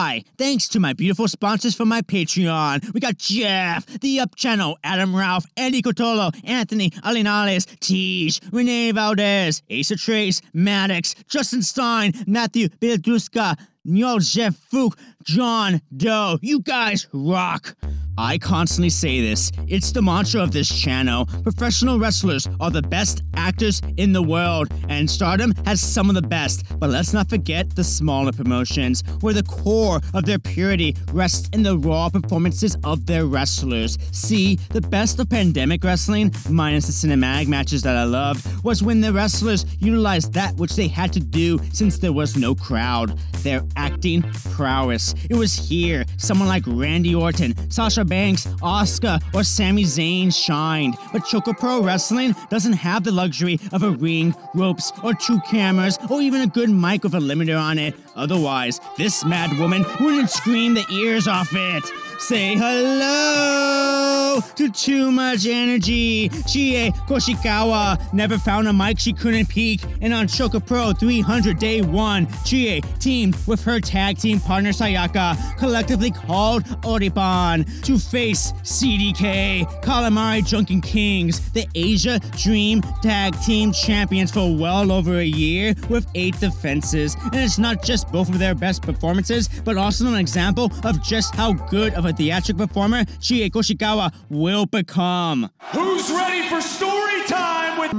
Hi, thanks to my beautiful sponsors from my Patreon. We got Jeff, The Up Channel, Adam Ralph, Andy Cotolo, Anthony Alinales, Tej, Renee Valdez, Asa Trace, Maddox, Justin Stein, Matthew Beldruska, Neil Jeff Fook, John Doe. You guys rock! I constantly say this. It's the mantra of this channel. Professional wrestlers are the best actors in the world, and Stardom has some of the best. But let's not forget the smaller promotions, where the core of their purity rests in the raw performances of their wrestlers. See, the best of pandemic wrestling, minus the cinematic matches that I loved, was when the wrestlers utilized that which they had to do since there was no crowd. Their acting prowess. It was here someone like Randy Orton, Sasha Banks, Asuka, or Sami Zayn shined. But Choco Pro Wrestling doesn't have the luxury of a ring, ropes, or 2 cameras, or even a good mic with a limiter on it. Otherwise, this mad woman wouldn't scream the ears off it. Say hello to too much energy. Chie Koishikawa never found a mic she couldn't peak, and on Choco Pro 300 Day 1, Chie teamed with her tag team partner Sayaka, collectively called OrePan, to face CDK, Calamari Drunken Kings, the Asia Dream Tag Team Champions for well over a year with 8 defenses. And it's not just both of their best performances, but also an example of just how good of a theatric performer Chie Koishikawa will become. Who's ready for story time with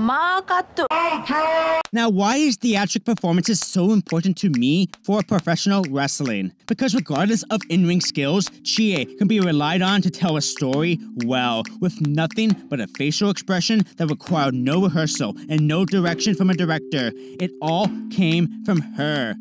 Now, why is theatric performances so important to me for professional wrestling? Because regardless of in-ring skills, Chie can be relied on to tell a story well, with nothing but a facial expression that required no rehearsal and no direction from a director. It all came from her.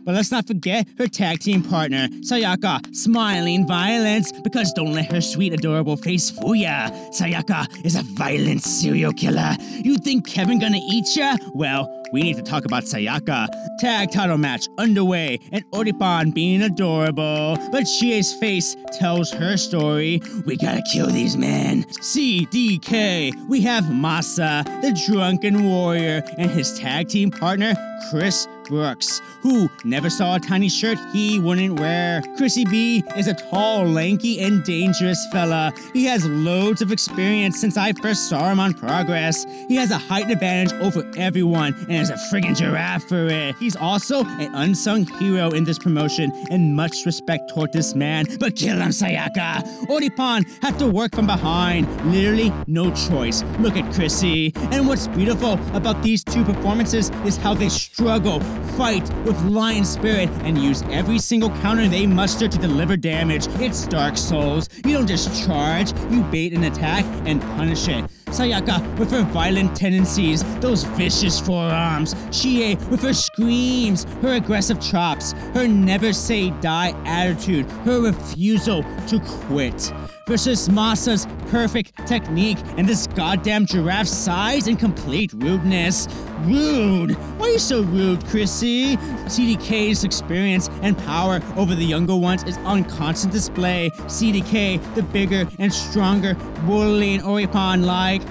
But let's not forget her tag team partner, Sayaka, smiling violence, because don't let her sweet, adorable face fool ya. Sayaka is a violent serial killer. You think Kevin gonna eat ya? Well, we need to talk about Sayaka. Tag title match underway, and OrePan being adorable. But Chie's face tells her story. We gotta kill these men. CDK, we have Masa, the drunken warrior, and his tag team partner, Chris Brooks, who never saw a tiny shirt he wouldn't wear. Chrissy B is a tall, lanky, and dangerous fella. He has loads of experience since I first saw him on Progress. He has a height advantage over everyone, and is a friggin' giraffe for it. He's also an unsung hero in this promotion, and much respect toward this man. But kill him, Sayaka! OrePan have to work from behind. Literally no choice. Look at Chrissy. And what's beautiful about these 2 performances is how they struggle, fight with lion spirit, and use every single counter they muster to deliver damage. It's Dark Souls. You don't just charge, you bait an attack and punish it. Sayaka with her violent tendencies, those vicious forearms. Chie with her screams, her aggressive chops, her never say die attitude, her refusal to quit. Versus Masa's perfect technique and this goddamn giraffe's size and complete rudeness. Rude! Why are you so rude, Chrissy? CDK's experience and power over the younger ones is on constant display. CDK, the bigger and stronger, bullying OrePan like.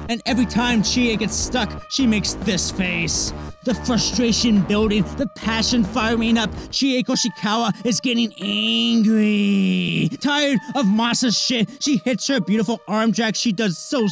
And every time Chie gets stuck, she makes this face. The frustration building, the passion firing up. Chie Koishikawa is getting angry. Tired of Masa's shit, she hits her beautiful arm drag she does so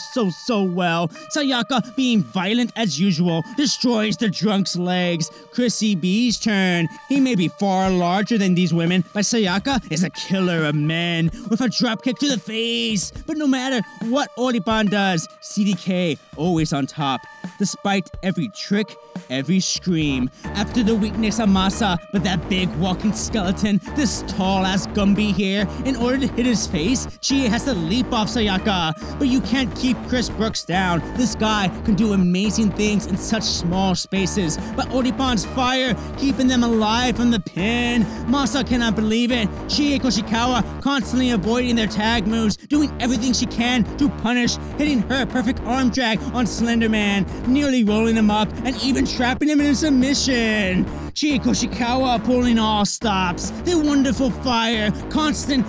well. Sayaka, being violent as usual, destroys the drunk's legs. Chrissy B's turn. He may be far larger than these women, but Sayaka is a killer of men with a dropkick to the face. But no matter what OrePan does, CDK always on top. Despite every trick, every scream. After the weakness of Masa, but that big walking skeleton, this tall-ass Gumby here, in order to hit his face, Chie has to leap off Sayaka. But you can't keep Chris Brooks down. This guy can do amazing things in such small spaces. But OrePan's fire, keeping them alive from the pin. Masa cannot believe it. Chie Koishikawa constantly avoiding their tag moves, doing everything she can to punish, hitting her perfect arm drag on Slender Man, nearly rolling him up, and even trapping him in a submission. Chie Koishikawa pulling all stops. The wonderful fire. Constant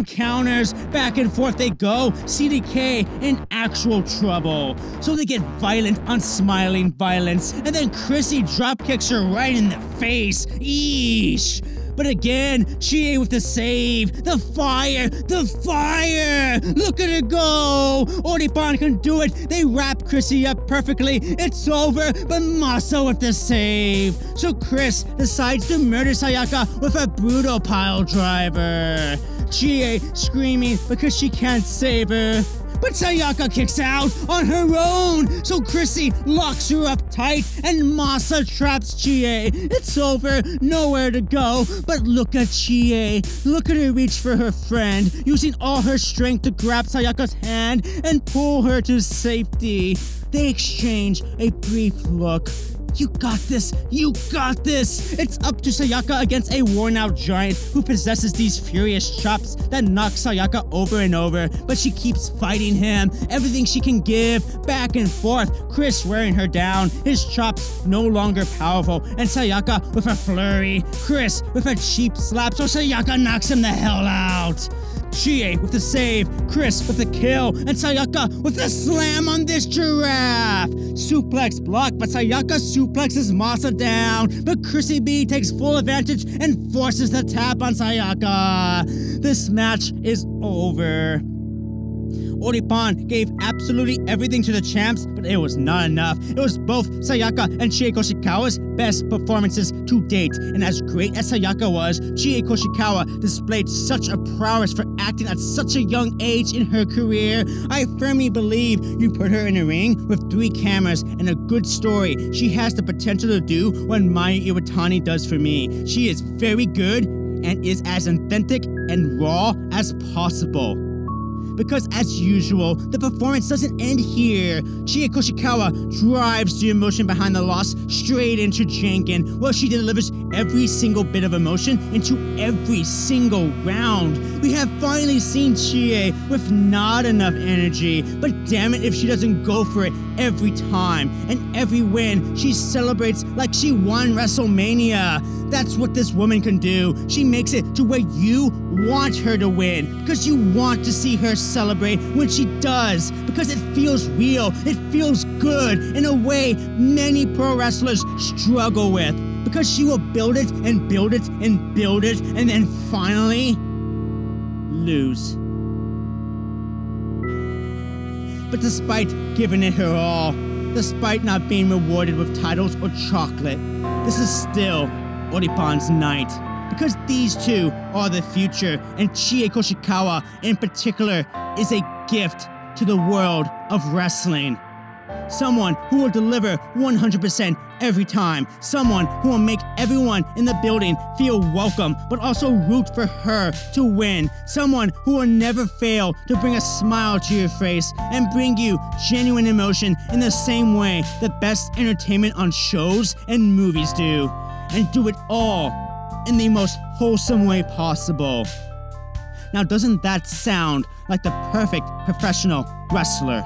counters. Back and forth they go. CDK in actual trouble. So they get violent on smiling violence. And then Chrissy drop kicks her right in the face. Eesh. But again, Chie with the save. The fire! The fire! Look at her go! OrePan can do it. They wrap Chrissy up perfectly. It's over, but Masa with the save. So Chris decides to murder Sayaka with a brutal pile driver. Chie screaming because she can't save her. But Sayaka kicks out on her own, so Chrissy locks her up tight and Masa traps Chie. It's over, nowhere to go, but look at Chie. Look at her reach for her friend, using all her strength to grab Sayaka's hand and pull her to safety. They exchange a brief look. You got this! You got this! It's up to Sayaka against a worn-out giant who possesses these furious chops that knock Sayaka over and over, but she keeps fighting him. Everything she can give, back and forth. Chris wearing her down, his chops no longer powerful, and Sayaka with a flurry. Chris with a cheap slap, so Sayaka knocks him the hell out. Chie with the save, Chris with the kill, and Sayaka with the slam on this giraffe. Suplex blocked, but Sayaka suplexes Masa down, but Chrissy B takes full advantage and forces the tap on Sayaka. This match is over. OrePan gave absolutely everything to the champs, but it was not enough. It was both Sayaka and Chie Koishikawa's best performances to date, and as great as Sayaka was, Chie Koishikawa displayed such a prowess for acting at such a young age in her career. I firmly believe you put her in a ring with 3 cameras and a good story. She has the potential to do what Maya Iwatani does for me. She is very good and is as authentic and raw as possible. Because as usual, the performance doesn't end here. Chie Koishikawa drives the emotion behind the loss straight into Janken, while she delivers every single bit of emotion into every single round. We have finally seen Chie with not enough energy, but damn it if she doesn't go for it every time. And every win, she celebrates like she won WrestleMania. That's what this woman can do. She makes it to where you want her to win, because you want to see her celebrate when she does, because it feels real, it feels good in a way many pro wrestlers struggle with, because she will build it and build it and build it and then finally lose. But despite giving it her all, despite not being rewarded with titles or chocolate, this is still OrePan's night, because these two are the future, and Chie Koishikawa in particular is a gift to the world of wrestling. Someone who will deliver 100% every time. Someone who will make everyone in the building feel welcome, but also root for her to win. Someone who will never fail to bring a smile to your face and bring you genuine emotion in the same way the best entertainment on shows and movies do. And do it all in the most wholesome way possible. Now, doesn't that sound like the perfect professional wrestler?